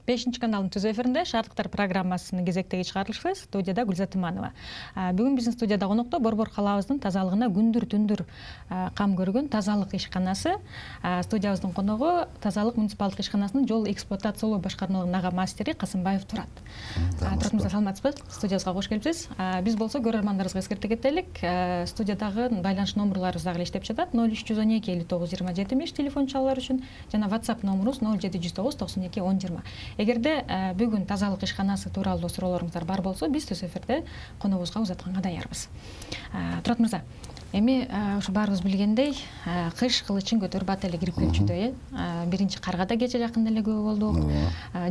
5 каналдын түз эфиринде Шаардыктар программасынын кезектеги чыгарылышы, студияда Гүлзат Иманова. Бүгүн биздин студияда конокто Борбор калаабыздын тазалыгына күндүр түндүр кам көргөн тазалык ишканасы. Студиябыздын коногу Тазалык муниципалдык ишканасынын жол эксплуатациялоо башкармалыгынын ага мастери Касымбаев Турат. Турат мырза, саламатсызбы? Студиябызга кош келипсиз. Биз болсо көрөрмандарыбызга эскерте кетелик. Студиядагы байланыш номерларыбыз дагы иштеп жатат. 0312 59 27 телефон чалуулар үчүн жана WhatsApp номерубуз 0709 92 10 20. Эгерде бүгүн тазалык ишканасы тууралуу суроолоруңуздар бар болсо, биз түз эфирде коногубузга узатканга даярбыз. Турат мырза, эми ушу баарыбыз билгендей, кыш кылычын көтөрүп ат эле кирип келчүдөй, биринчи каргада кече жакында эле күбө болдук.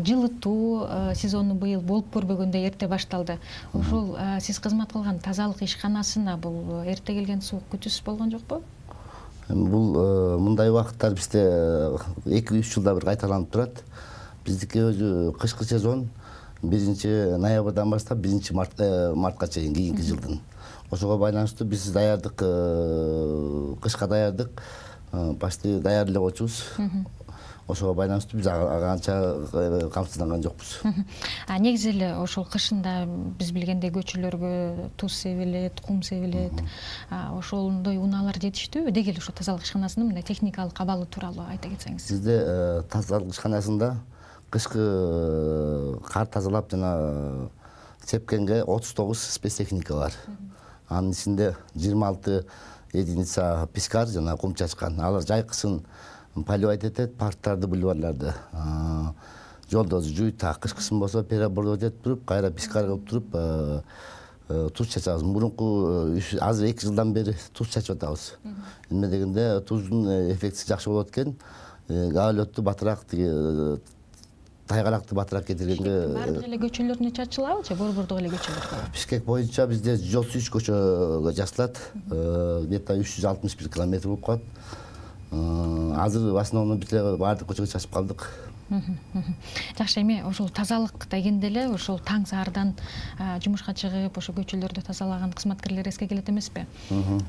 Жылытуу сезону быйыл болуп көрбөгөндөй эрте башталды. Ушул сиз кызмат кылган тазалык ишканасына бул эрте келген суук күтүүсүз болгон жокпу? Бул мындай убакыттар бизде 2-3 жылда бир кайталанып турат. Биздики өзү кышкы сезон 1-ноябрдан баштап 1-мартка чейин кийинки жылдын. Ошого байланыштуу биз даярдык, кышка даярдык, башты даяр эле койчубуз. Ошого байланыштуу биз анча камсызданган жокпуз. Негизи эле ошол кышында биз билгендей көчөлөргө туз себилет, кум себилет. Ошондой унаалар жетиштүүбү? Деги эле ошо тазалык ишканасынын мындай техникалык абалы тууралуу айта кетсеңиз. Бизде тазалык ишканасында кышкы кар тазалап жана сепкенге 39 спецтехника бар. Анын ичинде 26 единица пескар жана кум чачкан. Алар жайкысын поливать этет, парктарды, бульварларды. Жолдорду жууйт, кышкысын болсо перебордо этип туруп, кайра пескар кылып туруп, туз чачабыз. Мурунку азыр 2 жылдан бери туз чачып атабыз. Эмне дегенде туздун эффектиси жакшы болот экен. Гаалөттү батыраак, тайгалакты батыраак кетиргенге. Бардык эле көчөлөрүнө чачылабы же борбордук эле көчөлөргө? Бишкек боюнча бизде жол сүйүш көчөгө чачылат. Где-то 361 километр болуп калат. Азыр в основном биз бардык көчөгө чачып калдык. Жакшы, эми ошол тазалык дегенде эле ошол таң саардан жумушка чыгып, ошо көчөлөрдү тазалаган кызматкерлер эске келет эмеспи?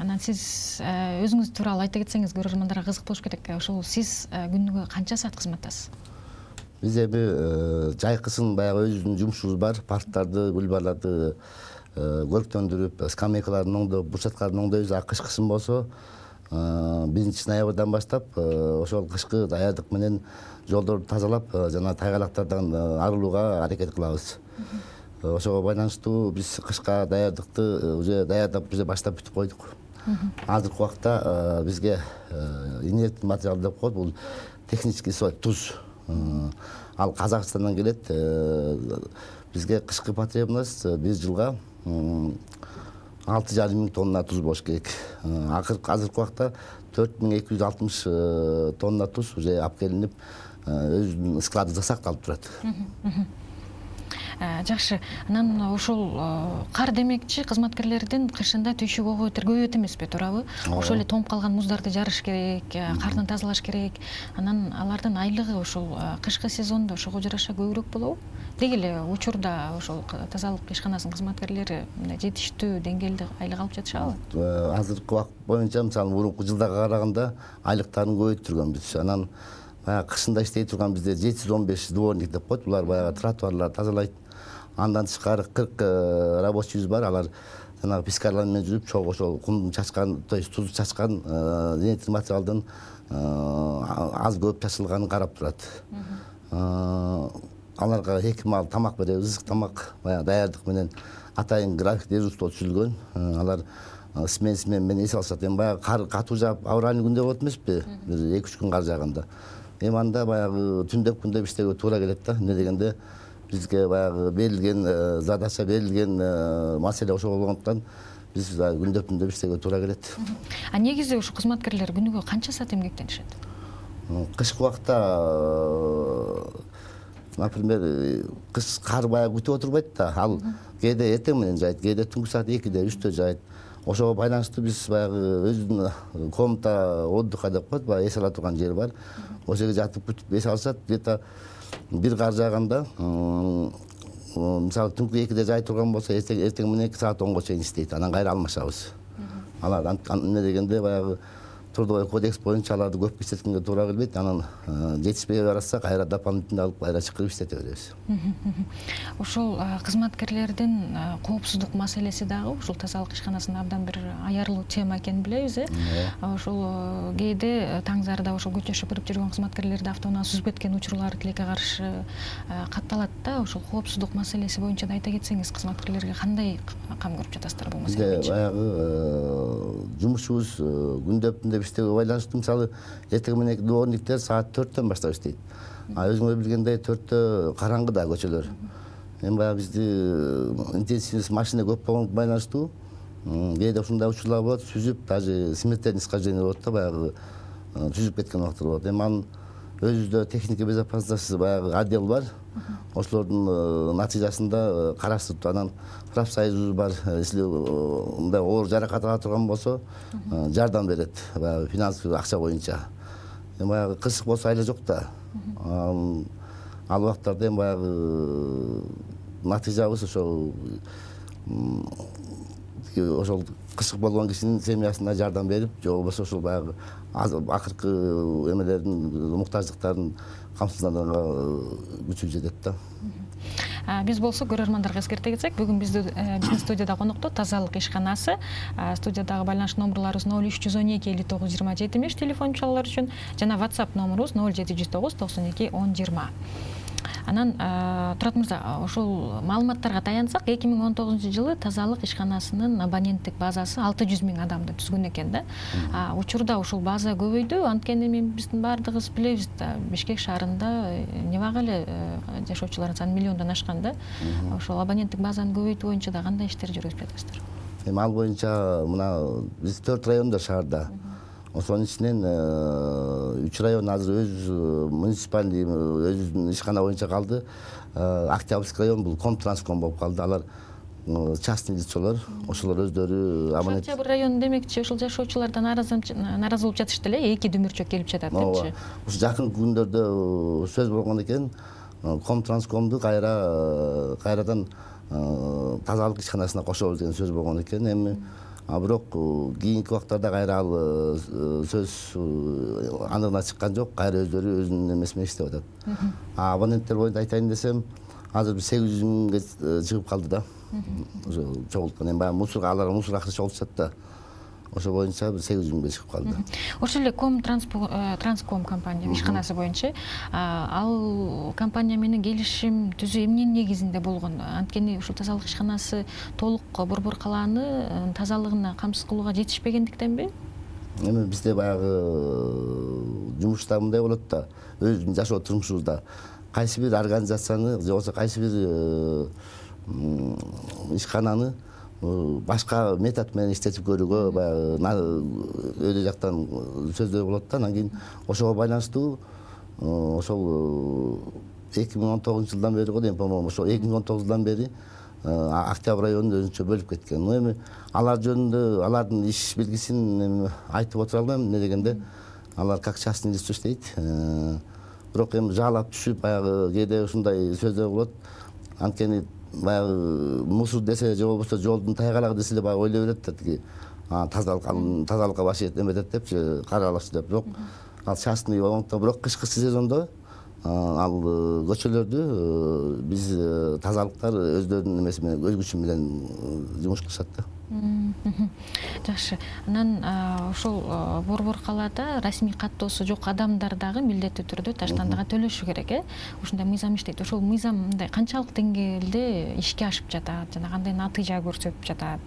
Анан сиз өзүңүз тууралуу айта кетсеңиз, көрөрмандарга кызык болуш керек. Ошол сиз күнүгө канча саат кызматтасыз? Биз эми жайкысын баягы өзүбүздүн жумушубуз бар. Парктарды, бульварларды көрктөндүрүп, скамейкалардын оңдоп, брусчаткалардын оңдойбуз. Кышкысын болсо 1-ноябрдан баштап ошол кышкы даярдык менен жолдорду тазалап жана тайгалактардан арылууга аракет кылабыз. Ошого байланыштуу биз кышка даярдыкты уже даярдап баштап бүтүп койдук. Азыркы убакта бизге инертный материал деп коет, бул технический соль, туз. Ал Казакстандан келет. Бизге кышкы потребность бир жылга 6,5 миң тонна туз болуш керек. Азыркы убакта 4260 тонна туз уже алып келинип, өзүнүн складында сакталып турат. Жакшы, анан ошол кар демекчи кызматкерлердин кышында түйшүк оготер көбөйөт эмеспи, туурабы? Ошол эле тоңуп калган муздарды жарыш керек, кардан тазалаш керек. Анан алардын айлыгы ошол кышкы сезондо ошого жараша көбүрөөк болобу? Деги эле учурда ошол тазалык ишканасынын кызматкерлери жетиштүү деңгээлде айлык алып жатышабы? Азыркы убакыт боюнча, мисалы, мурунку жылдарга караганда айлыктарын көбөйтүргөнбүз. Анан кышында иштей турган бизде 715 дворник деп коет. Булар баягы тротуарларды тазалайт. Андан тышкары 40 рабочийбиз бар. Алар жанагы пескарлар менен жүрүп, чогуу ошол кумдун чачкан, то есть тузду чачкан инертный материалдын аз көп чачылганын карап турат. Аларга 2 маал тамак беребиз, ысык тамак, баягы даярдык менен атайын график дежурство түзүлгөн. Алар смен менен эс алышат. Эми баягы кар катуу жаап, авральный күндө болот эмеспи? 2-3 күн кар жааганда. Эми анда баягы түндөп күндөп иштөөгө туура келет да. Эмне дегенде бизге баягы берилген задача, берилген маселе ошол болгондуктан биз күндөп иштөөгө туура келет. Негизи ушу кызматкерлер күнүгө канча саат эмгектенишет? Кышкы убакта, например, кыш кар баягы күтүп отурбайт да. Ал кээде эртең менен жайт, кээде түнкү саат 2-де, 3-тө жайт. Ошого байланыштуу биз баягы өзүнүн комната отдыха деп коет, баягы эс ала турган жери бар. Ошол жерге жатып күтүп эс алышат. Где-то бир кар жааганда, мисалы, түнкү 2-де жай турган болсо, эртең менен 2 саат 10го чейин иштейт. Анан кайра алмашабыз. Алар эмне дегенде баягы трудовой кодекс боюнча аларды көп иштеткенге туура келбейт. Анан жетишпей баратса кайра дополнительно алып кайра чакырып иштете беребиз. Ошол кызматкерлердин коопсуздук маселеси дагы ушул тазалык ишканасында абдан бир аярлуу тема экенин билебиз, Ошол кээде таңзарда ошол көчө шыпырып жүргөн кызматкерлерди автоунаа сүзүп кеткен учурлар тилекке каршы катталат да. Ошол коопсуздук маселеси боюнча да айта кетсеңиз, кызматкерлерге кандай кам көрүп жатасыздар бул маселе боюнча? Баягы жумушубуз күндөптүндө иштөөгө байланыштуу, мисалы эртең менен дворниктер саат 4-төн баштап иштейт. Өзүңөр билгендей 4-тө караңгы да көчөлөр. Эми баягы бизди интенсивность машина көп болгонго байланыштуу кээде ушундай учурлар болот, сүзүп, даже смертельный исхождение болот да, баягы сүзүп кеткен убактар болот. Эми анын өзүбүздө техника безопасности баягы отдел бар. Ошолордун натыйжасында караштырып, анан профсоюзубуз бар. Если мындай оор жаракат ала турган болсо, жардам берет, баягы финансовый акча боюнча. Эми баягы кырсык болсо айла жок да. Ал убактарда эми баягы натыйжабыз ошол кырсык болгон кишинин семьясына жардам берип, же болбосо ошол баягы акыркы эмелердин муктаждыктарын камсызданганга күчү жетет да. Биз болсо көрөрмандарга эскерте кетсек, бүгүн биздин студияда конокто тазалык ишканасы. Студиядагы байланыш номерларыбыз 0312 59 27 телефон чалуулар үчүн жана WhatsApp номерубуз 0709 92 10 20. Анан Турат мырза, ошол маалыматтарга таянсак, 2019-жылы тазалык ишканасынын абоненттик базасы 600 000 адамды түзгөн экен да. Учурда ушул база көбөйдү, анткени биздин баардыгыбыз билебиз да, Бишкек шаарында небагы эле жашоочулардын саны миллиондон ашкан да. Ошол абоненттик базаны көбөйтүү боюнча да кандай иштер жүргүзүп жатасыздар? Эми ал боюнча мына биз 4 райондо шаарда. Ошонун ичинен 3 район азыр өз муниципальный өзүнүн ишкана боюнча калды. Октябрьский район бул Комтранском болуп калды. Алар частный лицолор, ошолор өздөрү абонент. Октябрь району демекчи, ошол жашоочулардан нааразы болуп жатышты эле, эки дүмүрчөк келип жатат депчи. Ушу жакын күндөрдө сөз болгон экен, Комтранскомду кайрадан тазалык ишканасына кошобуз деген сөз болгон экен. Эми бирок кийинки убактарда кайра ал сөз анығына чыккан жок, кайра өздөрү өзүнүн эмеси менен иштеп атат. Абоненттер боюнча айтайын десем, азыр 800 000ге чыгып калды да. Ошо чогулткан. Эми баягы мусорго алар мусор акча чогултушат да. Ошо боюнча 800 000ге чыгып калды. Ошол эле Комтранском компания ишканасы боюнча ал компания менен келишим түзүү эмненин негизинде болгон? Анткени ушул тазалык ишканасы толук борбор калааны тазалыгына камсыз кылууга жетишпегендиктенби? Эми бизде баягы жумушта мындай болот да, өзүбүздүн жашоо турмушубузда кайсы бир организацияны же болбосо кайсы бир ишкананы башка метод менен иштетип көрүүгө баягы өйдө жактан сөздөр болот да. Анан кийин ошого байланыштуу ошол 2019-жылдан бери го дейм, по-моему, ошол 2019-жылдан бери Октябрь районун өзүнчө бөлүп кеткен. Эми алар жөнүндө алардын иш билгисин айтып отура албайм, эмне дегенде алар как частный лицо иштейт. Бирок эми жаалап түшүп баягы кээде ушундай сөздөр болот. Анткени баягы мусор десе же болбосо жолдун тайгалагы десе эле баягы ойлой берет да, тиги тазалыкка баш эметет депчи, каралачы деп. Бирок ал частный болгондуктан, бирок кышкы сезондо ал көчөлөрдү биз тазалыктар өздөрүнүн эмеси менен, өз күчү менен жумуш кылышат да. Жакшы. Анан ошол борбор калаада расмий каттоосу жок адамдар дагы милдеттүү түрдө таштандыга төлөшү керек, Ушундай мыйзам иштейт. Ошол мыйзам мындай канчалык деңгээлде ишке ашып жатат жана кандай натыйжа көрсөтүп жатат?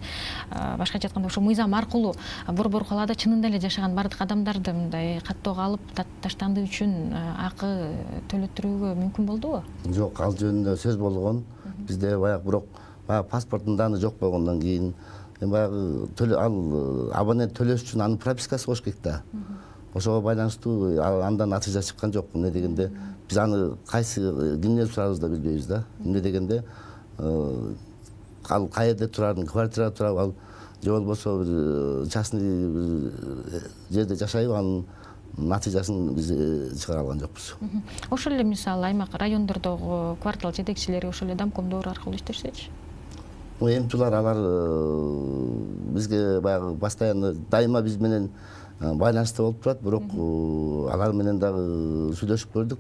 Башкача айтканда, ошол мыйзам аркылуу борбор калаада чынында эле жашаган бардык адамдарды мындай каттоого алып таштанды үчүн акы төлөттүрүүгө мүмкүн болдубу? Жок, ал жөнүндө сөз болгон. Бизде баягы бирок паспорттун даны жок болгондон кийин баягы ал абонент төлөш үчүн анын пропискасы болуш керек да. Ошого байланыштуу андан натыйжа чыккан жок. Эмне дегенде биз аны кайсы кимден сурарыбыз да билбейбиз да. Эмне дегенде ал каерде турарын, квартирада турабы, ал же болбосо бир частный жерде жашайбы, анын натыйжасын биз чыгара алган жокпуз. Ошол эле мисалы аймак райондордогу квартал жетекчилери ошол эле домкомдор аркылуу иштешечи? Эмчулар алар бизге баягы постоянно дайыма биз менен байланышта болуп турат, бирок алар менен дагы сүйлөшүп көрдүк.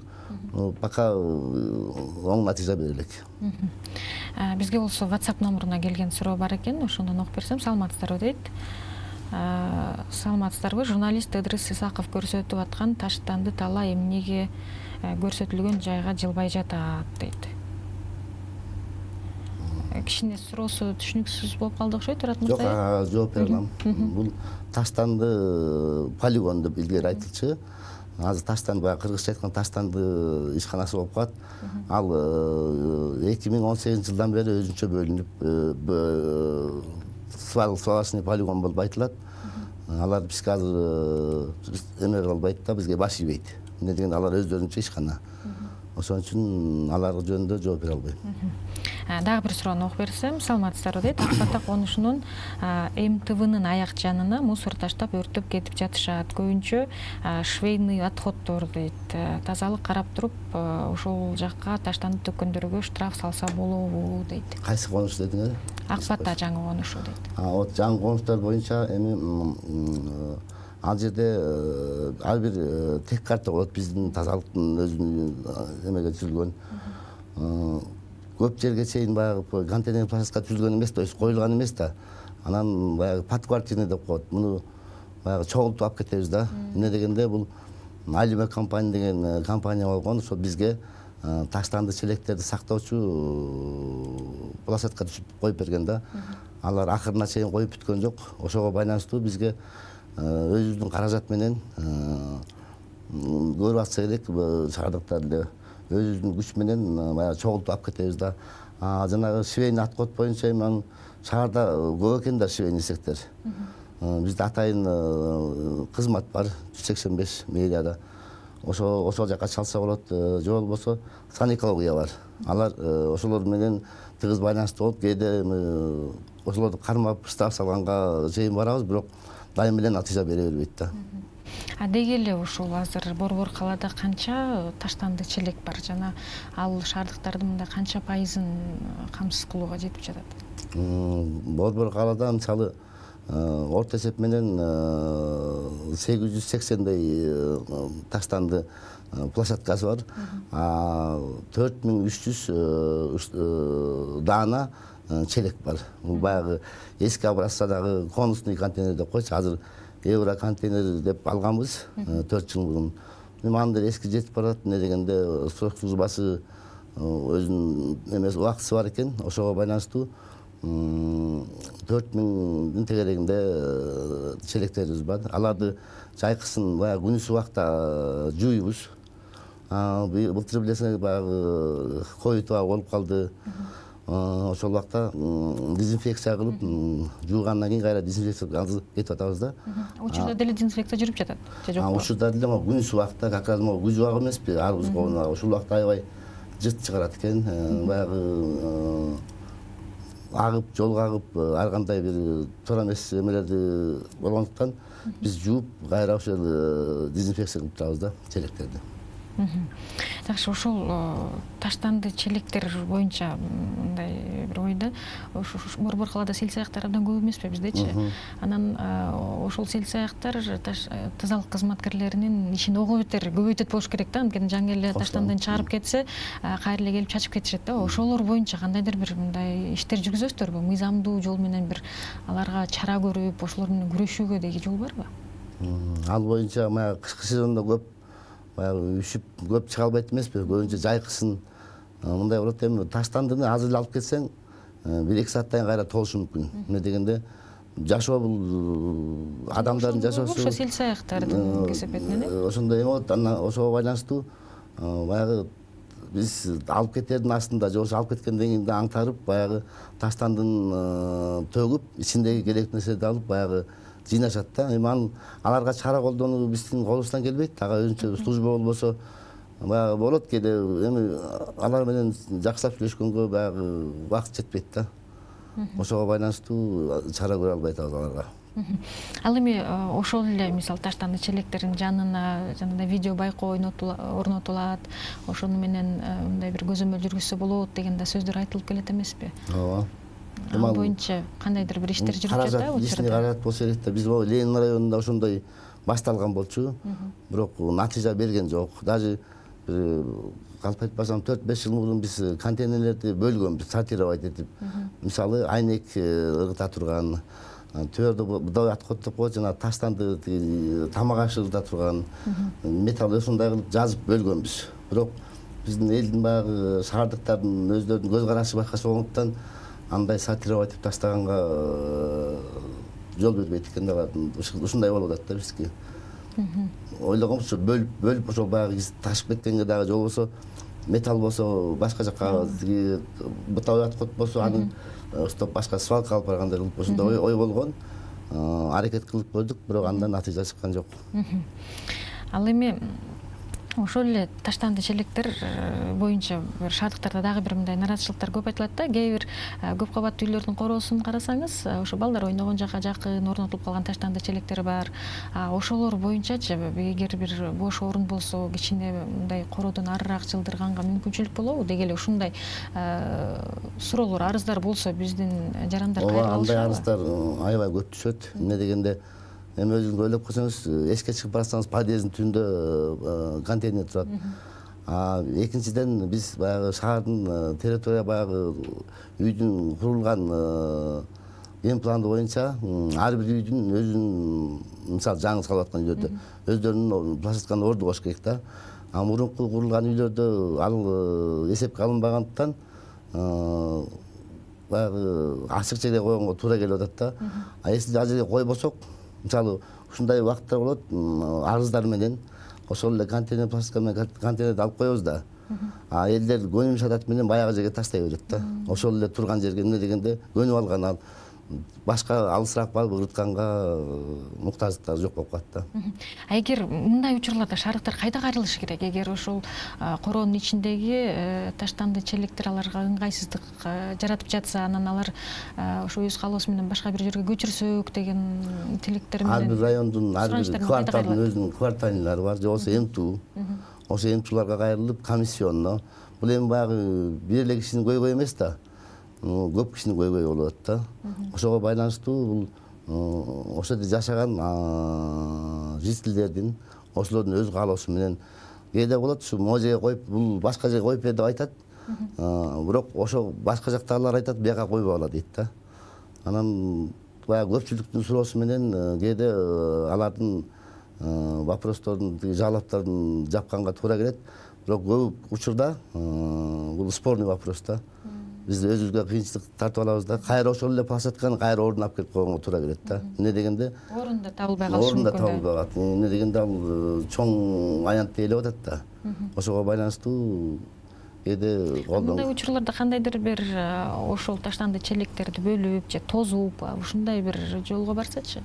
Пока оң натыйжа бере элек. Бизге болсо WhatsApp номуруна келген суроо бар экен, ошондон окуп берсем. Саламатсыздарбы дейт. Саламатсыздарбы, журналист Ыдрыс Исаков көрсөтүп аткан таштанды тала эмнеге көрсөтүлгөн жайга жылбай жатат дейт. Кичине суроосу түшүнүксүз болуп калды окшойт, Турат мырза. Жок, жооп бере алам. Бул таштанды полигон деп илгери айтылчу. Азыр таштанды, баягы кыргызча айтканда таштанды ишканасы болуп калат. Ал 2018-жылдан бери өзүнчө бөлүнүп свалочный полигон болуп айтылат. Алар бизге азыр эме болбойт да, бизге баш ийбейт. Эмне дегенде алар өздөрүнчө ишкана. Ошон үчүн алар жөнүндө жооп бере албайм. Дагы бир суроону окуп берсем, саламатсыздарбы дейт. Акбата конушунун МТВнын аяк жанына мусор таштап өртөп кетип жатышат. Көбүнчө швейный отходдор дейт. Тазалык карап туруп, ошол жакка таштанды төккөндөргө штраф салса болобу дейт. Кайсы конуш дедиңер? Акбата жаңы конушу дейт. Вот жаңы конуштар боюнча эми ал жерде ар бир тек карта болот, биздин тазалыктын өзүнүн эмеге түзүлгөн. Көп жерге чейин баягы контейнер площадка түзүлгөн эмес да, коюлган эмес да. Анан баягы подквартирный деп коет. Муну баягы чогултуп алып кетебиз да. Эмне дегенде бул Алиме компания деген компания болгон, ошо бизге таштанды челектерди сактоочу площадка түзүп коюп берген да. Алар акырына чейин коюп бүткөн жок. Ошого байланыштуу бизге өзүбүздүн каражат менен көрүп атса керек, Шаардыктар эле өзүбүздүн күч менен баягы чогултуп алып кетебиз да. Жанагы швейный отход боюнча эми шаарда көп экен да швейный цехтер. Бизде атайын кызмат бар, 185 мэрияда. Ошол жака чалса болот, же болбосо санэкология бар. Алар ошолор менен тыгыз байланыштуу болуп, кээде ошолорду кармап штраф салганга чейин барабыз, бирок дайым эле натыйжа бере бербейт да. Деги эле ушул азыр Борбор калаада канча таштанды челек бар жана ал шаардыктардын мындай канча пайызын камсыз кылууга жетип жатат? Борбор калаада мисалы орто эсеп менен 880дей таштанды площадкасы бар. 4300 даана челек бар. Бул баягы эски образцадагы конусный контейнер деп койчу, азыр евро контейнер деп алганбыз 4 жыл мурун. Мындай эски жетип барат, эмне дегенде срок службасы өзүнүн эмес убактысы бар экен. Ошого байланыштуу 4000 тегерегинде челектерибиз бар. Аларды жайкысын баягы күнүс убакта жууйбуз. Былтыр билесиңер баягы ковид болуп калды. Ошол убакта дезинфекция кылып, жуугандан кийин кайра дезинфекция азыр кетип атабыз да. Учурда деле дезинфекция жүрүп жатат, же жокпу? Учурда деле күнүс убакта, как раз күз убагы эмеспи, ошол убакта аябай жыт чыгарат экен. Баягы агып, жолго агып, ар кандай бир туура эмес эмелерди болгондуктан биз жууп, кайра ошол дезинфекция кылып турабыз да челектерди. Жакшы, ошол таштанды челектер боюнча мындай бир ойда, Борбор калаада сел-саяктар абдан көп эмеспи биздечи? Анан ошол сел-саяктар тазалык кызматкерлеринин ишин ого бетер көбөйтөт болуш керек да, анткени жаңы эле таштандыны чыгарып кетсе, кайра эле келип чачып кетишет да. Ошолор боюнча кандайдыр бир мындай иштер жүргүзөсүздөрбү? Мыйзамдуу жол менен бир аларга чара көрүп, ошолор менен күрөшүүгө деги жол барбы? Ал боюнча кышкы сезондо көп үшүп көп чыга албайт эмеспи, көбүнчө жайкысын мындай болот. Эми таштандыны азыр эле алып кетсең 1-2 сааттан кайра толушу мүмкүн. Эмне дегенде жашоо бул адамдардын жашоосу. Ошо сел-саяктардын кесепетинен ошондой эме болот. Анан ошого байланыштуу баягы биз алып кетердин астында, же ошо алып кеткенден кийин да аңтарып, баягы таштандын төгүп, ичиндеги керектүү нерселерди алып баягы жыйнашат да. Эми аларга чара колдонуу биздин колубуздан келбейт. Ага өзүнчө служба болбосо баягы болот. Кээде эми алар менен жакшылап сүйлөшкөнгө баягы убакыт жетпейт да. Ошого байланыштуу чара көрө албай атабыз аларга. Ал эми ошол эле мисалы таштанды челектердин жанына жанагындай видео байкоо орнотулат, ошону менен мындай бир көзөмөл жүргүзсө болот деген да сөздөр айтылып келет эмеспи? Ооба. Ал боюнча кандайдыр бир иштер жүрүп жатабы? Каражат болсо керек да. Биз Ленин районунда ошондой башталган болчу, бирок натыйжа берген жок. Даже калп айтпасам 4-5 жыл мурун биз контейнерлерди бөлгөнбүз, сортировать этип. Мисалы айнек ыргыта турган, төрдө быдай аткоттоп коюп жана таштанды тамак ашы ыргыта турган металл ушундай кылып жазып бөлгөнбүз. Бирок биздин элдин баягы шаардыктардын өздөрүнүн көз карашы башкача болгондуктан андай сортировать этип таштаганга жол бербейт экен да, ушундай болуп атат да бизге. Ойлогомчу бөлүп ошол баягы ташып кеткенге дагы же болбосо металл болсо башка жака бытовой отход болсо аны уштап башка свалка алып баргандай кылып ушундай ой болгон. Аракет кылып көрдүк, бирок андан натыйжа чыккан жок. Ал эми ошол эле таштанды челектер боюнча Шаардыктарда дагы бир мындай нараазычылыктар көп айтылат да. Кээ бир көп кабаттуу үйлөрдүн короосун карасаңыз, ошо балдар ойногон жакка жакын орнотулуп калган таштанды челектер бар. Ошолор боюнчачы эгер бир бош орун болсо, кичине мындай короодон арыраак жылдырганга мүмкүнчүлүк болобу? Деги эле ушундай суроолор, арыздар болсо биздин жарандар кайра алышабы? Андай арыздар аябай көп түшөт. Эмне дегенде эми өзүңүз ойлоп көрсөңүз, эске чыгып барсаңыз подъезддин түбүндө контейнер турат. Экинчиден биз баягы шаардын территория баягы үйдүн курулган эң планды боюнча ар бир үйдүн өзүнүн, мисалы жаңы салып аткан үйлөрдө өздөрүнүн площадканы ордугош керек да. Мурунку курулган үйлөрдө ал эсепке алынбагандыктан баягы ачык жерге койгонго туура келип атат да. Если ал жерге койбосок, мисалы ушундай убакыттар болот, арыздар менен ошол эле контейнер пластика менен контейнерди алып коебуз да. Элдер көнүм шатат менен баягы жерге таштай берет да. Ошол эле турган жерге, эмне дегенде көнүп алган, ал башка алысыраак барып ырытканга муктаждыктары жок болуп калат да. Эгер мындай учурларда шаардыктар кайда кайрылышы керек? Эгер ошол короонун ичиндеги таштанды челектер аларга ыңгайсыздык жаратып жатса, анан алар ошо өз каалоосу менен башка бир жерге көчүрсөк деген тилектер менен. Ар бир райондун, ар бир кварталдын өзүнүн кварталдары бар, же болбосо эмтүү. Ошо эмтүүлөргө кайрылып комиссионно. Бул эми баягы бир эле кишинин көйгөйү эмес да. Көп кишинин көйгөйү болуп атат да. Ошого байланыштуу бул ошол жерде жашаган жителдердин, ошолордун өз каалоосу менен кээде болот, ушу могу жерге коюп, бул башка жерге коюп бер деп айтат. Бирок ошо башка жактагылар айтат, бияка койбогула дейт да. Анан баягы көпчүлүктүн суроосу менен кээде алардын вопростордун, жалаптарын жапканга туура келет. Бирок көп учурда бул спорный вопрос да. Биз өзүбүзгө кыйынчылык тартып алабыз да. Кайра ошол эле площадканы кайра ордуна алып келип койгонго туура келет да. Эмне дегенде орунда табылбай калышы мүмкүн. Орунда табылбай калат. Эмне дегенде ал чоң аянт тейлеп атат да. Ошого байланыштуу кээде мындай учурларда кандайдыр бир ошол таштанды челектерди бөлүп же тозуп, ушундай бир жолго барсачы?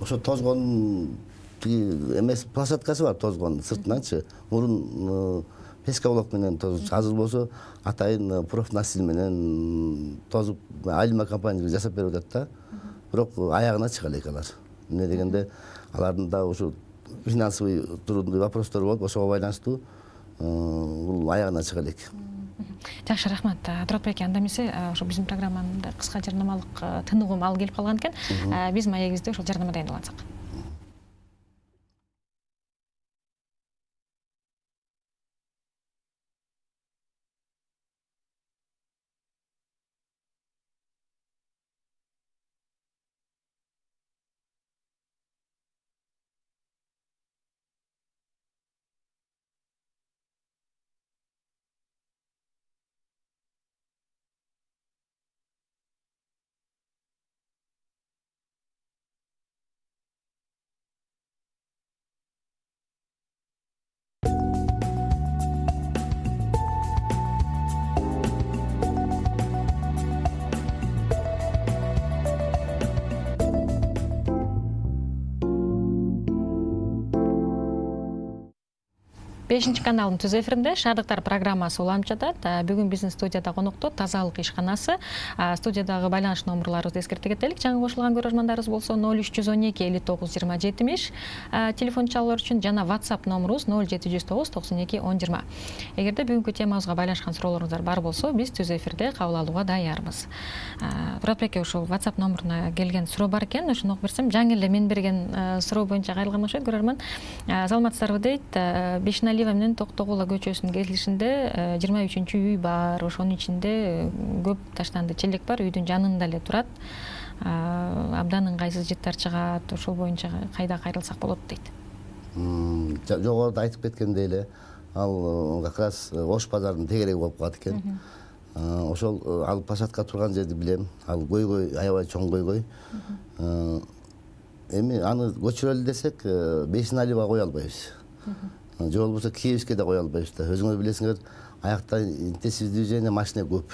Ошо тозгон эмес площадкасы бар, тозгон сыртынанчы. Мурун пескоблок менен тозуп, азыр болсо атайын профнастил менен тозуп айылма компания жасап берип атат да. Бирок аягына чыга элек алар. Эмне дегенде алардын да ошо финансовый трудный вопростор болуп, ошого байланыштуу бул аягына чыга элек. Жакшы, рахмат. Туратбек, анда эмесе ошо биздин программанын кыска жарнамалык тыныгуу маалы келип калган экен. Биз маегибизде ошол жарнама дайындалгансак. 5 каналдын түз эфиринде Шаардыктар программасы уланып жатат. Бүгүн биздин студияда конокто тазалык ишканасы. Студиядагы байланыш номерларыбызды эскерте кетелик. Жаңы кошулган көрөрмандарыбыз болсо 0312 59 20 70 телефон чалуулар үчүн жана WhatsApp номерубуз 0709 92 10 20. Эгерде бүгүнкү темабызга байланышкан суроолоруңуздар бар болсо, биз түз эфирде кабыл алууга даярбыз. Мурат ушул WhatsApp номеруна келген суроо бар экен. Ошону окуп берсем, жаңы эле мен берген суроо боюнча кайрылган окшойт көрөрман. Саламатсыздарбы дейт. Бишналива менен Токтогула көчөсүнүн кесилишинде 23 үй бар. Ошонун ичинде көп таштанды челек бар. Үйдүн жанында эле турат. Абдан ыңгайсыз жыттар чыгат. Ошол боюнча кайда кайрылсак болот дейт. Жогоруда айтып кеткендей эле, ал как раз Ош базарынын тегереги болуп калат экен. Ошол ал площадка турган жерди билем. Ал көйгөй, аябай чоң көйгөй. Эми аны көчүрөлү десек, Бишналива кое албайбыз. Же болбосо Киевске да кое албайбыз да. Өзүңөр билесиңер, аякта интенсивдүү движение машина көп.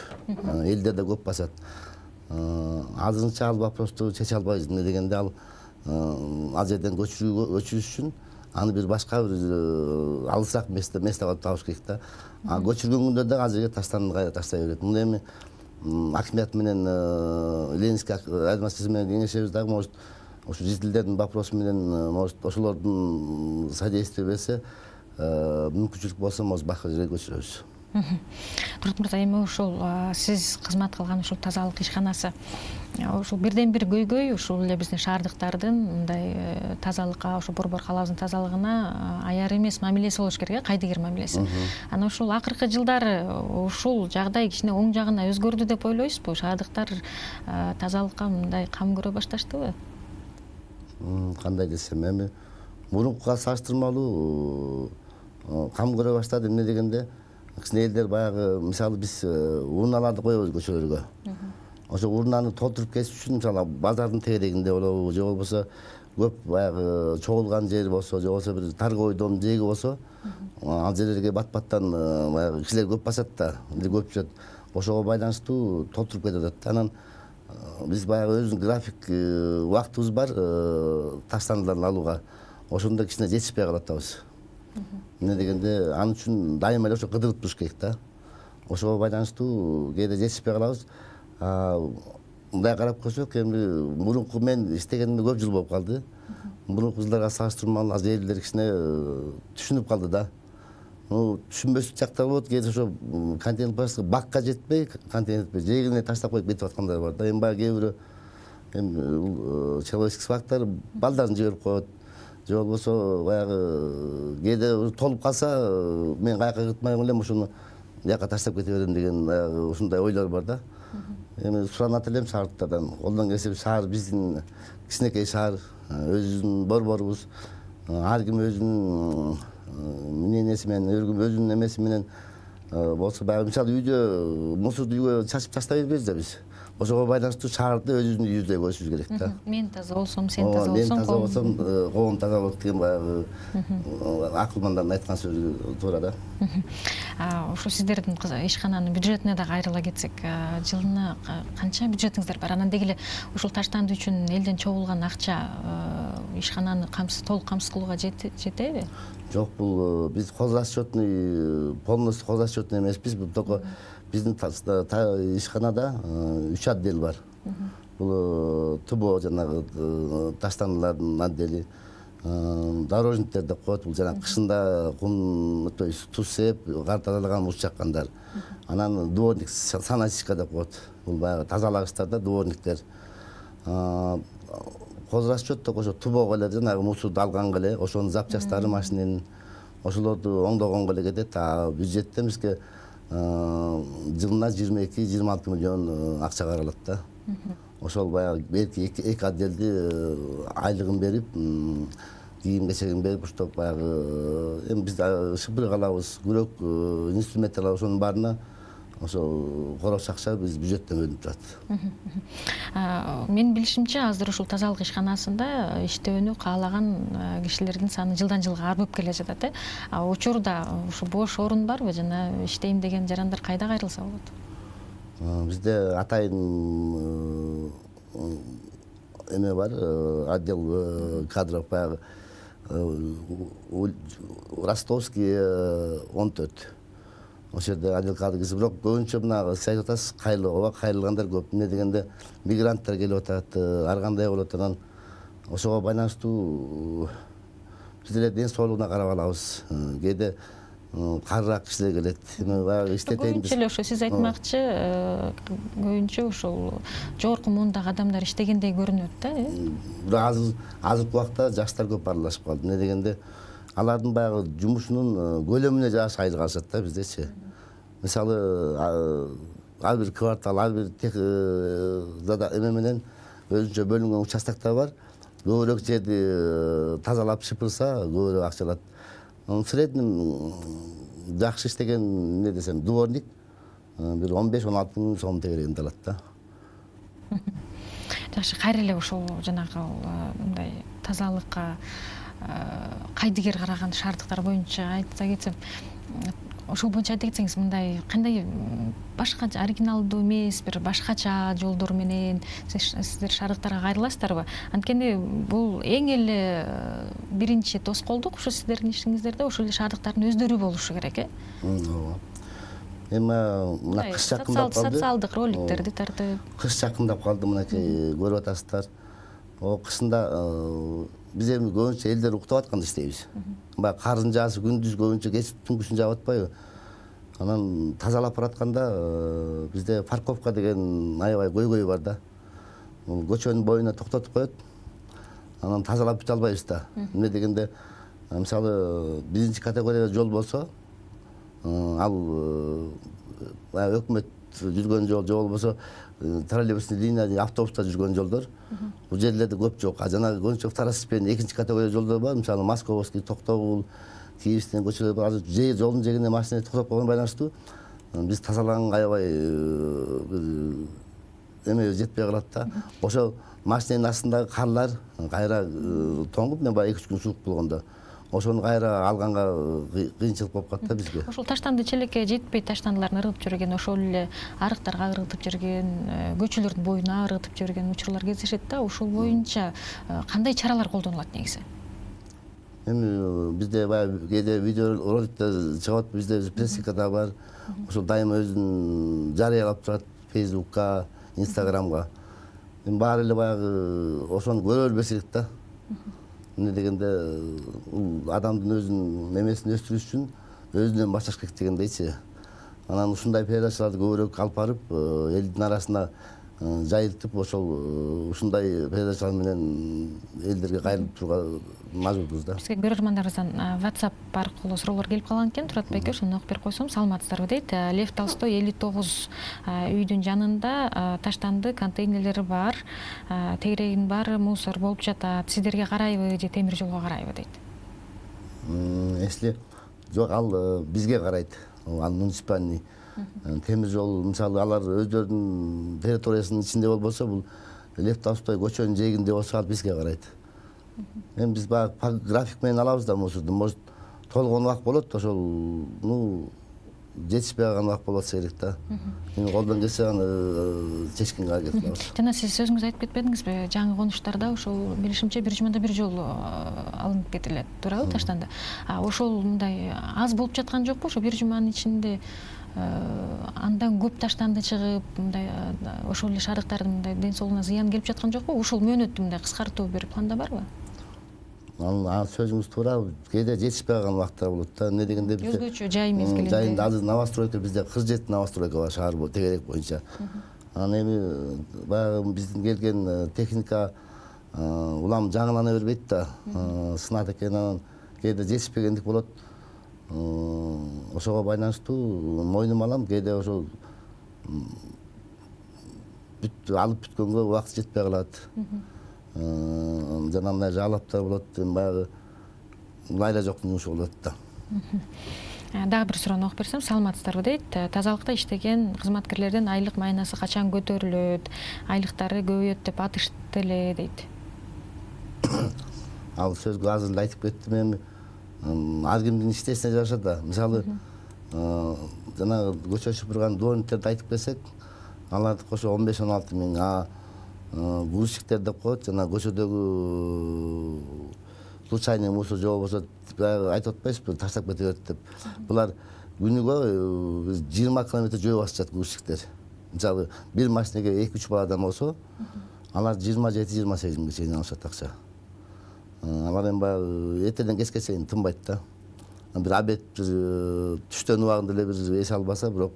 Элдер да көп басат. Азырынча ал вопросту чече албайбыз. Эмне дегенде ал жерден көчүрүш үчүн аны бир башка бир алысыраак месте табыш керек да. Көчүргөн күндө да азыркы таштанды кайра таштай берет. Муну эми акимият менен Ленинский администрация менен кеңешебиз дагы, может, ошо жителдердин вопросу менен, может, ошолордун содействие берсе, мүмкүнчүлүк болсо, может, башка жерге көчүрөбүз. Мурат мырза, эми ушул сиз кызмат кылган ушул тазалык ишканасы, ушул бирден бир көйгөй ушул эле биздин шаардыктардын мындай тазалыкка, ошо борбор калаабыздын тазалыгына аяр эмес мамилеси болуш керек, кайдыгер мамилеси. Анан ушул акыркы жылдары ушул жагдай кичине оң жагына өзгөрдү деп ойлойсузбу? Шаардыктар тазалыкка мындай кам көрө башташтыбы? Кандай десем, эми мурункуга салыштырмалуу кам көрө баштады. Эмне дегенде, кичине элдер баягы, мисалы биз урналарды коебуз көчөлөргө. Ошо урнаны толтуруп кетиш үчүн, мисалы базардын тегерегинде болобу, же болбосо көп баягы чогулган жер болсо, же болбосо бир торговый жеги болсо, ал жерлерге бат-баттан баягы кишилер көп басат да, көп жүрөт. Ошого байланыштуу толтуруп кетип атат. Анан биз баягы өзүбүздүн график убактыбыз бар таштандыларды алууга. Ошондо кичине жетишпей калып атабыз. Эмне дегенде, ал үчүн дайыма эле ошо кыдырып туруш керек да. Ошого байланыштуу кээде жетишпей калабыз. Мындай карап көрсөк, эми мурунку мен иштегенимде көп жыл болуп калды. Мурунку жылдарга салыштырмалуу азыр элдер кичине түшүнүп калды да. Түшүнбөс жактар болот, кээде ошо контейнер пластик бакка жетпей, контейнер жегине таштап коюп кетип аткандар бар да. Эми баягы кээ бирөө человеческий фактор балдарын жиберип коет. Же болбосо баягы кээде толуп калса, мен каяка кытмай элем, ошону жака таштап кете берем деген ушундай ойлор бар да. Эми суранат элем шаардыктардан. Колдон келсе шаар биздин кичинекей шаар, өзүбүздүн борборубуз, ар ким өзүнүн мненияси менен, өзүнүн эмеси менен болсо, баягы мисалы үйдө мусорду үйгө чачып таштай бербейбиз да биз. Ошого байланыштуу шаарды өзүбүздүн үйүбүздөй көрүшүбүз керек да. Мен таза болсом, сен таза болсоң, мен таза болсом, коом таза болот деген баягы акылмандардын айткан сөзү туура да. Ошо сиздердин ишкананын бюджетине да кайрыла кетсек, жылына канча бюджетиңиздер бар? Анан деги эле ушул таштанды үчүн элден чогулган акча ишкананы толук камсыз кылууга жетеби? Жок, бул биз хозрасчетный, полностью хозрасчетный эмеспиз. Бул только биздин ишканада 3 отдел бар. Бул ТБО, жанагы таштандылардын отдели, дорожниктер деп коет. Бул жана кышында кум, то есть туз сеп, кар тазалаган, муз чаккандар. Анан дворник, саначка деп коет. Бул баягы тазалагычтарда дворниктер. Хозрасчет только ошо ТБОго эле, жанагы мусорду алганга эле, ошонун запчастары машиненин, ошолорду оңдогонго эле кетет. Бюджеттен бизге жылына 22-26 миллион акча каралат да. Ошол баягы эки отделди айлыгын берип, кийим кечегин берип, уштап баягы эми биз шыпырык алабыз, күрөк, инструменттер алабыз, ошонун баарына ошо корош акча биз бюджеттен бөлүнүп турат. Мен билишимче, азыр ушул тазалык ишканасында иштөөнү каалаган кишилердин саны жылдан жылга арбып келе жатат. Учурда ушу бош орун барбы, жана иштейм деген жарандар кайда кайрылса болот? Бизде атайын эме бар, отдел кадров, баягы Ростовский 14. Ошол жерде отделкада кирип, бирок көбүнчө мына сиз айтып атасыз, кайрылууга кайрылгандар көп. Эмне дегенде мигранттар келип атат, ар кандай болуп атат. Анан ошого байланыштуу биздер ден соолугуна карап алабыз. Кээде карыраак кишилер келет. Эми баягы иштетейин көбүнчө эле ошо сиз айтмакчы, көбүнчө ошол жогорку муундагы адамдар иштегендей көрүнөт да, Бирок азыркы убакта жаштар көп аралашып калды. Эмне дегенде алардын баягы жумушунун көлөмүнө жараша айлык алышат да биздечи. Мисалы, ар бир квартал, ар бир эме менен өзүнчө бөлүнгөн участоктор бар. Көбүрөөк жерди тазалап шыпырса, көбүрөөк акча алат. В среднем жакшы иштеген эмне десем, дворник бир 15-16 миң сом тегерегинде алат да. Жакшы, кайра эле ошол жанагы мындай тазалыкка кайдыгер караган шаардыктар боюнча айта кетсем, ошол боюнча айта кетсеңиз, мындай кандай башкача оригиналдуу эмес, бир башкача жолдор менен сиздер шаардыктарга кайрыласыздарбы? Анткени бул эң эле биринчи тоскоолдук ушу сиздердин ишиңиздерде ошол эле шаардыктардын өздөрү болушу керек, Ооба. Эми мына кыш жакындап калды. Социалдык роликтерди тартып. Кыш жакындап калды, мынакей көрүп атасыздар. Кышында биз эми көбүнчө элдер уктап атканда иштейбиз. Баягы кардын жаасы күндүз көбүнчө кеч түнкүсүн жаап атпайбы? Анан тазалап баратканда бизде парковка деген аябай көйгөй бар да. Көчөнүн боюна токтотуп коет. Анан тазалап бүтө албайбыз да. Эмне дегенде, мисалы, биринчи категория жол болсо, ал өкмөт жүргөн жол же болбосо троллейбусный линия, автобустар жүргөн жолдор. Бул жерлерде көп жок. Жанагы көбүнчө второстепенный экинчи категория жолдор бар. Мисалы, Московский, Токтогул, Киевстен көчөлөр бар. Жолдун жегине машина токтоп койгон байланыштуу биз тазалаганга аябай эме жетпей калат да. Ошол машинанын астындагы карлар кайра тоңуп, мен баягы 2-3 күн суук болгондо ошону кайра алганга кыйынчылык болуп калат да бизге. Ошол таштанды челекке жетпей таштандыларын ыргытып жүргөн, ошол эле арыктарга ыргытып жүргөн, көчөлөрдүн боюна ыргытып жүргөн учурлар кездешет да. Ошол боюнча кандай чаралар колдонулат негизи? Эми бизде баягы кээде видео роликтер чыгат, бизде прессикада бар. Ошол дайыма өзүн жарыялап турат Facebook'ка, Instagram'га. Эми баары эле баягы ошону көрө билбеш керек да. Эмне дегенде, адамдын өзүнүн эмесин өстүрүш үчүн өзүнөн башташ керек дегендейчи. Анан ушундай передачаларды көбүрөөк алып барып, элдин арасына жайылтып, ошол ушундай передачалар менен элдерге кайрылып турууга мажбурбуз да. Бизге көрөрмандарыбыздан WhatsApp аркылуу суроолор келип калган экен. Турат байке, ошону окуп берип койсом, саламатсыздарбы дейт. Лев Толстой 59 үйдүн жанында таштанды контейнерлери бар, тегерегинин баары мусор болуп жатат. Сиздерге карайбы же темир жолго карайбы дейт. Если жок, ал бизге карайт. Ал муниципальный темир жол, мисалы, алар өздөрүнүн территориясынын ичинде болбосо, бул Лев Толстой көчөнүн жээгинде болсо, ал бизге карайт. Эми биз баягы график менен алабыз да мусорду. Может, толгон убак болот, ошол жетишпей калган убак болот керек да. Эми колдон келсе аны чечкенге аракет кылабыз. Жана сиз өзүңүз айтып кетпедиңизби, жаңы конуштарда ошол билишимче бир жумада бир жолу алынып кетилет, туурабы, таштанды. Ошол мындай аз болуп жаткан жокпу? Ошо бир жуманын ичинде андан көп таштанды чыгып, мындай ошол эле шаардыктардын мындай ден соолугуна зыян келип жаткан жокпу? Ушул мөөнөттү мындай кыскартуу бир планда барбы? Ал сөзүңүз туура. Кээде жетишпей калган убактар болот да. Эмне дегенде бизде өзгөчө жай мезгилинде. Жайында азыр новостройка, бизде 47 новостройка бар шаар тегерек боюнча. Анан эми баягы биздин келген техника улам жаңылана бербейт да. Сынат экен, анан кээде жетишпегендик болот. Ошого байланыштуу мойнума алам, кээде ошол алып бүткөнгө убакыт жетпей калат. Жана мындай жаалаптар болот, баягы лайла жоктун жумушу болот да. Дагы бир суроону окуп берсем, саламатсыздарбы дейт. Тазалыкта иштеген кызматкерлердин айлык майнасы качан көтөрүлөт, айлыктары көбөйөт деп атышты эле дейт. Ал сөзгө азыр эле айтып кеттим. Эми ар кимдин иштесине жараша да. Мисалы, жанагы көчө шыпырган дворниктерди айтып келсек, аларды кошо 15-16 миң. Грузчиктер деп коет, жана көчөдөгү случайный мусор же болбосо айтып атпайсызбы таштап кете берет деп. Булар күнүгө 20 километр жөө басып жатат грузчиктер. Мисалы бир машинеге 2-3 бала адам болсо, алар 27-28 миңге чейин алышат акча. Алар эми баягы эртеден кечке чейин тынбайт да. Бир обед түштөн убагында эле бир эс албаса, бирок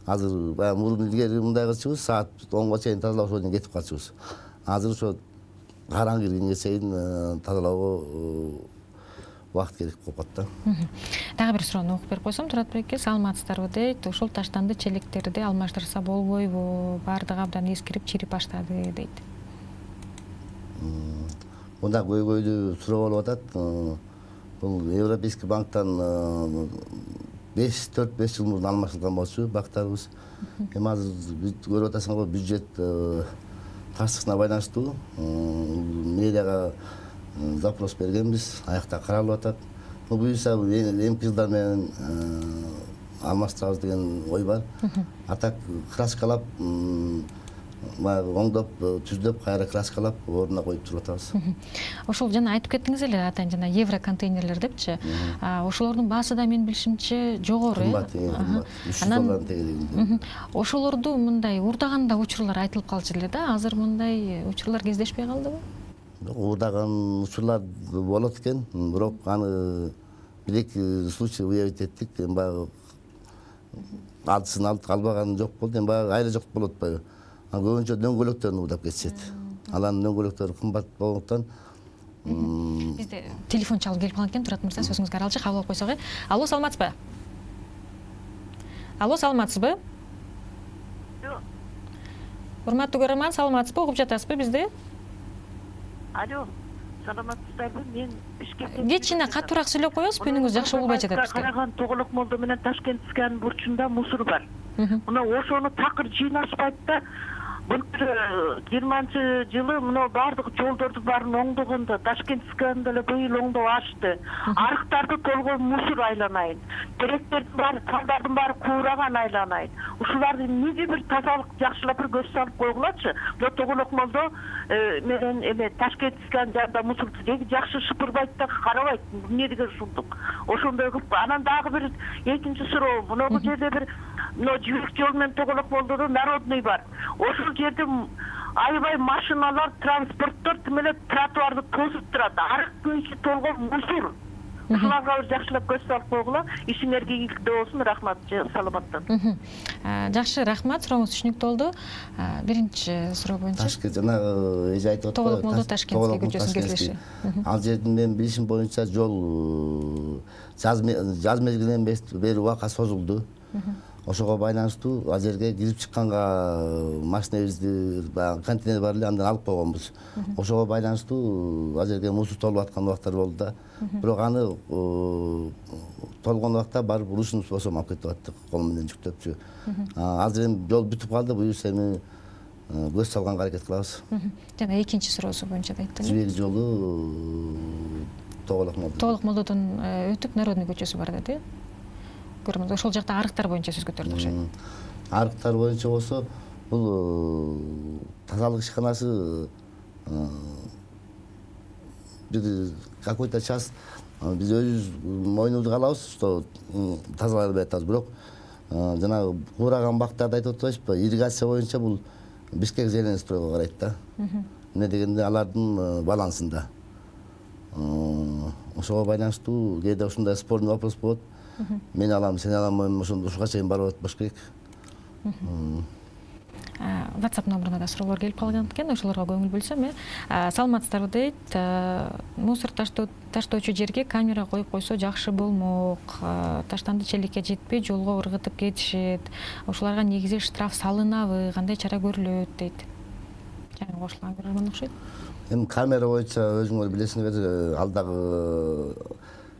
азыр баягы мурун илгери мындай кылчубуз, саат 10го чейин тазалап ошол жерден кетип калчубуз. Азыр ошо караңгы киргенге чейин тазалоого убакыт керек болуп калат да. Дагы бир суроону окуп берип койсом, Турат Беке, саламатсыздарбы дейт. Ушул таштанды челектерди алмаштырса болбойбу? Бардыгы абдан эскирип, чирип баштады дейт. Мында көйгөйдү суроо болуп атат. Бул Европейский банктан 4-5 жыл мурун алмаштырылган болчу бактарыбыз. Эми азыр көрүп атасыңар, бюджет ташчысына байланыштуу мэрияга запрос бергенбиз, аякта каралып атат. Буюрса эмки жылдар менен алмаштырабыз деген ой бар. Атак краскалап, оңдоп, түздөп, кайра краскалап, ордуна коюп туруп атабыз. Ошол жана айтып кеттиңиз эле, атайын жана евро контейнерлер депчи. Ошолордун баасы да менин билишимче жогору. Кымбат, кымбат. $300 тегерегинде. Ошолорду мындай урдаганда учурлар айтылып калчу эле да. Азыр мындай учурлар кездешпей калдыбы? Урдаган учурлар болот экен, бирок аны бир-эки случай выявить эттик. Эми баягы адысын албаган жок болду. Эми баягы айла жок болуп атпайбы? Көбүнчө дөңгөлөктөрүн уурдап кетишет. Алардын дөңгөлөктөрү кымбат болгондуктан бизде телефон чалып келип калган экен. Турат мырза, сөзүңүзгө аралчы кабыл алып койсок. Алло, саламатсызбы? Алло, саламатсызбы? Жок. Урматтуу көрөрман, саламатсызбы? Угуп жатасызбы бизди? Алло, саламатсыздарбы? Мен Бишкектин. Кечине катуураак сүйлөп коесузбу? Үнүңүз жакшы болбой жатат бизге. Караган Тоголок молдо менен Ташкент исканын бурчунда мусор бар. Мына ошону такыр жыйнашпайт да. Былтыр 20-жылы мына бардык жолдорду баарын оңдогондо Ташкент исканында эле быйыл оңдоп ашты. Арыктарды толгон мусор айланайын. Теректердин баары, талдардын баары куураган айланайын. Ушуларды неге бир тазалык жакшылап бир көз салып койгулачы. Бул Тоголок молдо менен эме Ташкент искан жанында мусорду деги жакшы шыпырбайт да карабайт. Эмне деген ушундук. Ошондой кылып, анан дагы бир экинчи суроо. Мына жерде бир жүйүк жол менен Тоголок молдодо народный бар. Ошол жерде аябай машиналар, транспорттор тимелеп тротуарды тосуп турат. Арыктын ичи толгон мусор. Ушуларга жакшылап көз салып койгула. Ишиңерге ийгиликтүү болсун. Рахмат, саламаттан. Жакшы, рахмат. Сурооңуз түшүнүктүү болду. Биринчи суроо боюнча. Ташкент жана эже айтып атпайбы? Тоголок молдо Ташкентский көчөсүнүн кесилиши. Ал жердин мен билишим боюнча жол жаз мезгилинен бери убакка созулду. Ошого байланыштуу ал жерге кирип чыкканга машинебизди баягы контейнер бар эле, андан алып койгонбуз. Ошого байланыштуу ал жерге мусор толуп аткан убактар болду да. Бирок аны толгон убакта барып урушубуз болсо алып кетип аттык, кол менен жүктөпчү. Азыр эми жол бүтүп калды, буюрса эми көз салганга аракет кылабыз. Жана экинчи суроосу боюнча да айттым. Жибек жолу Тоголок молдо. Тоголок молдодон өтүп Народный көчөсү бар деди. Көрмөдү. Ошол жакта арыктар боюнча сөз көтөрдүк окшойт. Арыктар боюнча болсо, бул тазалык ишканасы бир какой-то час биз өзүбүз мойнубузга алабыз, что тазалап атабыз. Бирок жанагы куураган бактарды айтып атпайсызбы? Ирригация боюнча бул Бишкек зелень стройго карайт да. Эмне дегенде алардын балансында. Ошого байланыштуу кээде ушундай спорный вопрос болот. Мен алам, сен алам, ушуга чейин барып атпаш керек. WhatsApp номуруна да суроолор келип калган экен, ошолорго көңүл бөлсөм. Саламатсыздарбы дейт. Мусор таштоочу жерге камера коюп койсо жакшы болмок. Таштанды челекке жетпей жолго ыргытып кетишет. Ошолорго негизи штраф салынабы, кандай чара көрүлөт дейт. Жаңы кошулган көрөрмөн окшойт. Эми камера боюнча өзүңөр билесиңер, ал дагы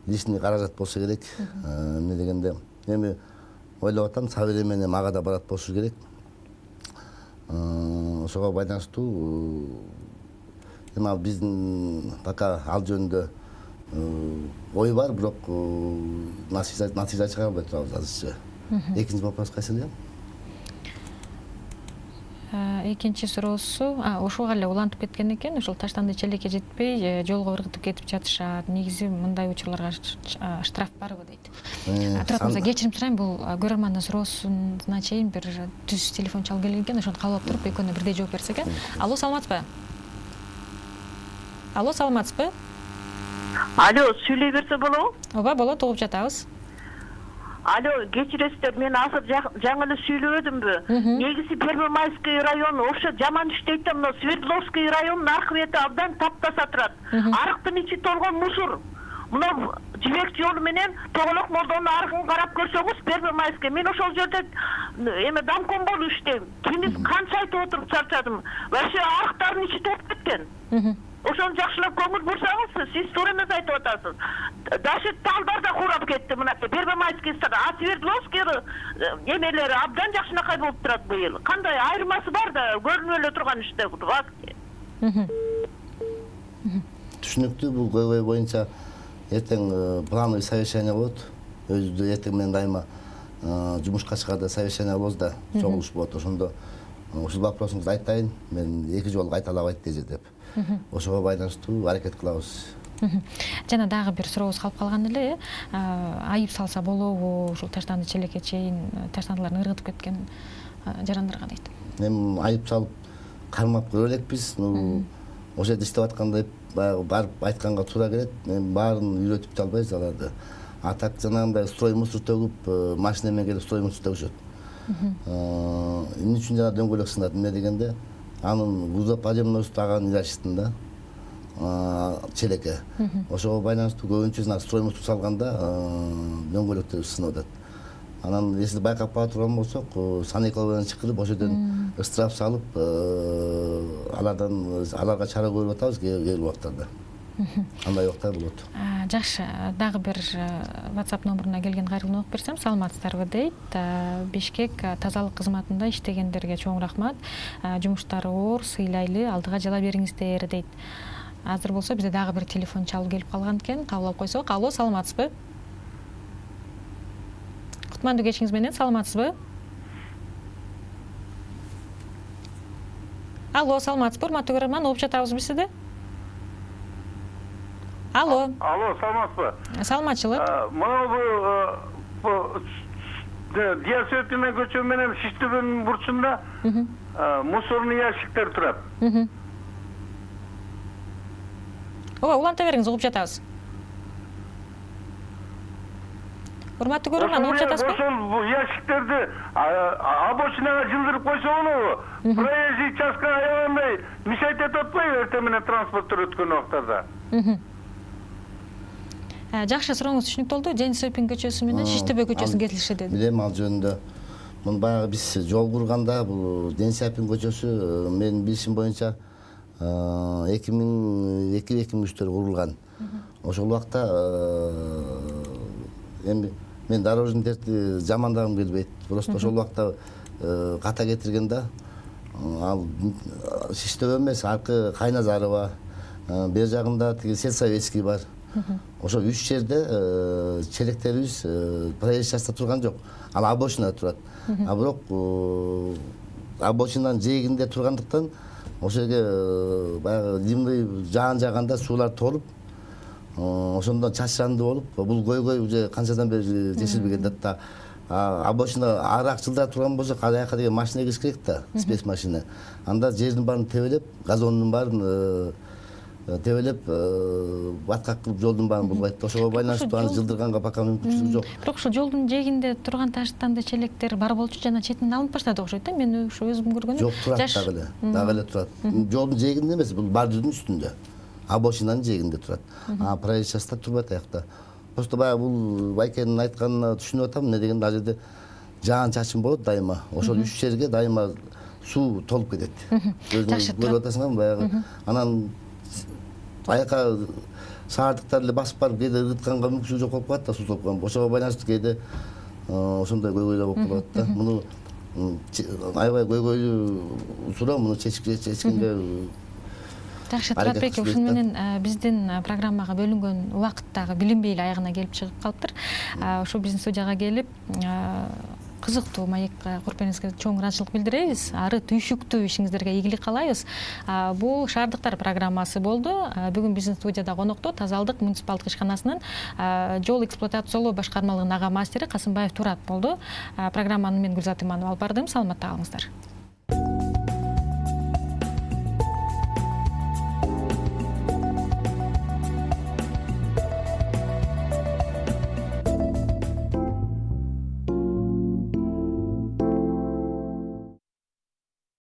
личный каражат болсо керек. Эмне дегенде, эми ойлоп атам, современный мага да барат болушу керек. Ошого байланыштуу эми биздин пока ал жөнүндө ой бар, бирок натыйжа чыгара албай турабыз азырча. Экинчи вопрос кайсы эле? Экинчи суроосу ошого эле улантып кеткен экен. Ошол таштанды челекке жетпей жолго ыргытып кетип жатышат. Негизи мындай учурларга штраф барбы дейт. Турат мырза, кечирим сурайм, бул көрөрмандын суроосуна чейин бир түз телефон чалып келген. Ошону кабыл алып туруп экөөнө бирдей жооп берсек. Алло, саламатсызбы? Алло, саламатсызбы? Алло, сүйлөй берсе болобу? Ооба, болот, угуп жатабыз. Алло, кечиресиздер, мен азыр жаңы эле сүйлөбөдүмбү? Негизи Первомайский району ошо жаман иштейт да, мына Свердловский районунун аркы бети абдан таптаса турат. Арыктын ичи толгон мусор. Мына жибек жолу менен Тоголок молдонун аркын карап көрсөңүз, Первомайский. Мен ошол жерде домком болуп иштейм. Кимиз канча айтып отуруп чарчадым. Вообще арыктардын ичи толуп кеткен. Ошону жакшылап көңүл бурсаңыз, сиз туура эмес айтып атасыз. Даже талдар да курап кетти мына Первомайский стада. А Свердловский эмелери абдан жакшынакай болуп турат быйыл. Кандай айырмасы бар да, көрүнүп эле турган иште бул. Түшүнүктүү, бул көйгөй боюнча эртең плановый совещание болот. Өзү эртең менен дайыма жумушка чыгарды совещание болобуз да, чогулуш болот. Ошондо ушул вопросуңузду айтайын, мен 2 жолу кайталап айтты деп. Ошого байланыштуу аракет кылабыз. Жана дагы бир сурообуз калып калган эле, айып салса болобу ушул таштанды челекке чейин таштандыларын ыргытып кеткен жарандарга дейт. Мен айып салып кармап көрө элекпиз. Ошол жерде иштеп атканда барып айтканга туура келет. Мен баарын үйрөтүп албайбыз аларды. А так жанагындай строй мусор төгүп, машина менен келип строй мусор төгүшөт. Эмне үчүн жана дөңгөлөк сынат, эмне дегенде анын грузоподъемностью таган илашсын да челекке. Ошого байланыштуу көбүнчө строй мусор салганда дөңгөлөктөр сынып атат. Анан если байкап бара турган болсок, санекал менен чакырып ошол жерден ыстырап салып, аларга чара көрүп атабыз кээ убактарда. Андай убактар болот. Жакшы, дагы бир WhatsApp номуруна келген кайрылууну окуп берсем, саламатсыздарбы дейт. Бишкек тазалык кызматында иштегендерге чоң рахмат. Жумуштары оор, сыйлайлы, алдыга жала бериңиздер дейт. Азыр болсо бизде дагы бир телефон чалып келип калган экен, кабыл алып койсок. Алло, саламатсызбы? Кутмандуу кечиңиз менен, саламатсызбы? Алло, саламатсызбы? Урматтуу көрөрман, угуп жатабызбы сизди? Алло. Алло, саламатсызбы? Саламатчылык. Мына бул Диасөпина көчө менен Шиштөбөнүн бурчунда мусорный ящиктер турат. Ооба, уланта бериңиз, угуп жатабыз. Урматтуу көрөрман, угуп жатасызбы? Ошол ящиктерди обочинага жылдырып койсо болобу? Проезжий участка аябандай мешать этип атпайбы эртең менен транспорттор өткөн убактарда? Жакшы, сурооңуз түшүнүктүү болду. Жээнсөпин көчөсү менен Шиштөбө көчөсүн кетилиши деди. Билем, ал жөнүндө. Муну баягы биз жол курганда бул Жээнсөпин көчөсү менин билишим боюнча 2002-2003-тө курулган. Ошол убакта эми мен дорожниктерди жамандагым келбейт. Просто ошол убакта ката кетирген да. Ал Шиштөбө эмес, аркы Кайназарова, бер жагында тиги Сельсоветский бар. Ошо 3 жерде челектерибиз проезд турган жок. Ал обочинада турат. А бирок обочинаның жээгинде тургандыктан ошол жерге баягы ливный жаан жаганда суулар толуп, ошондон чачыранды болуп, бул көйгөй уже канчадан бери чечилбеген да. Обочина араак жылдап турган болсо, аяка деген машина кириш керек да, спецмашина. Анда жердин баарын тебелеп, газондун баарын тебелеп, баткак кылып жолдун баарын булгайт. Ошого байланыштуу аны жылдырганга пока мүмкүнчүлүк жок. Бирок ошо жолдун жээгинде турган таштанды челектер бар болчу, жана четинен алынып баштады окшойт да. Мен ушу өзүм көргөнүм. Жок, турат дагы эле турат. Жолдун жээгинде эмес, бул бардырдын үстүндө. Обочинанын жээгинде турат. Проезд частта турбайт аякта. Просто баягы бул байкенин айтканына түшүнүп атам. Эмне дегенде, ал жерде жаан чачым болот дайыма. Ошол 3 жерге дайыма суу толуп кетет. Өзүңүз көрүп атасыңарбы баягы. Анан аяка шаардыктар эле басып барып кээде ыргытканга мүмкүнчүлүк жок болуп калат да, суу толуп калган. Ошого байланыштуу кээде ошондой көйгөйлөр болуп калат да. Муну аябай көйгөйлүү суроо, муну чечкенге жакшы, Туратбек, ушун менен биздин программага бөлүнгөн убакыт дагы билинбей эле аягына келип чыгып калыптыр. Ошо биздин студияга келип кызыктуу маекка көрпөңүзгө чоң ыраазычылык билдиребиз. Ары түйшүктүү ишиңиздерге ийгилик каалайбыз. Бул Шаардыктар программасы болду. Бүгүн биздин студияда конокто Тазалык муниципалдык ишканасынын жол эксплуатациялоо башкармалыгынын ага мастери Касымбаев Турат болду. Программаны мен Гүлзат Иманова алып бардым. Саламатта калыңыздар.